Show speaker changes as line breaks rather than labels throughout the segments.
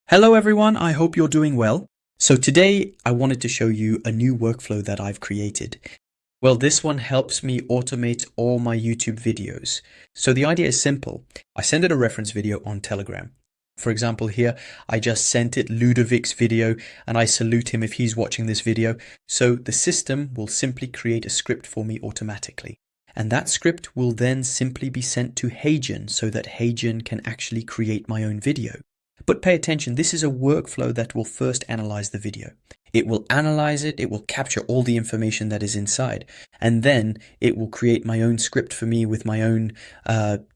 Hello everyone, I hope you're doing well. So today I wanted to show you a new workflow that I've created. Well, this one helps me automate all my YouTube videos. So the idea is simple. I send it a reference video on Telegram. For example, here I just sent it Ludovic's video and I salute him if he's watching this video. So the system will simply create a script for me automatically. And that script will then simply be sent to n8n so that n8n can actually create my own video. But pay attention, this is a workflow that will first analyze the video. It will analyze it, it will capture all the information that is inside, and then it will create my own script for me with my own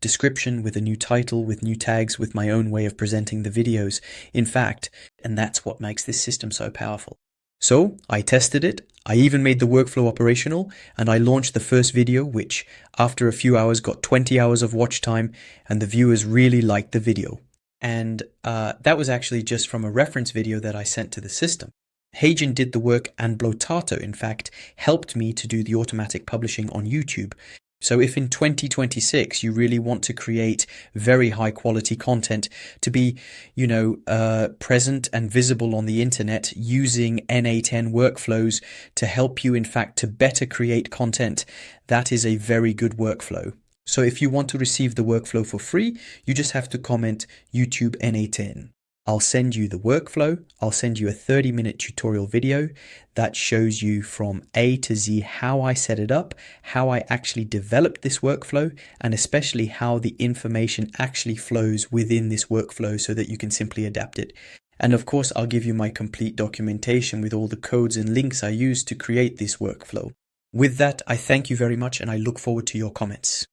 description, with a new title, with new tags, with my own way of presenting the videos. In fact, and that's what makes this system so powerful. So I tested it, I even made the workflow operational, and I launched the first video, which after a few hours got 20 hours of watch time, and the viewers really liked the video. And that was actually just from a reference video that I sent to the system. n8n did the work, and Blotato, in fact, helped me to do the automatic publishing on YouTube. So if in 2026 you really want to create very high quality content to be, present and visible on the internet using n8n workflows to help you, in fact, to better create content, that is a very good workflow. So if you want to receive the workflow for free, you just have to comment YouTube n8n. I'll send you the workflow. I'll send you a 30-minute tutorial video that shows you from A to Z how I set it up, how I actually developed this workflow, and especially how the information actually flows within this workflow so that you can simply adapt it. And of course, I'll give you my complete documentation with all the codes and links I used to create this workflow. With that, I thank you very much and I look forward to your comments.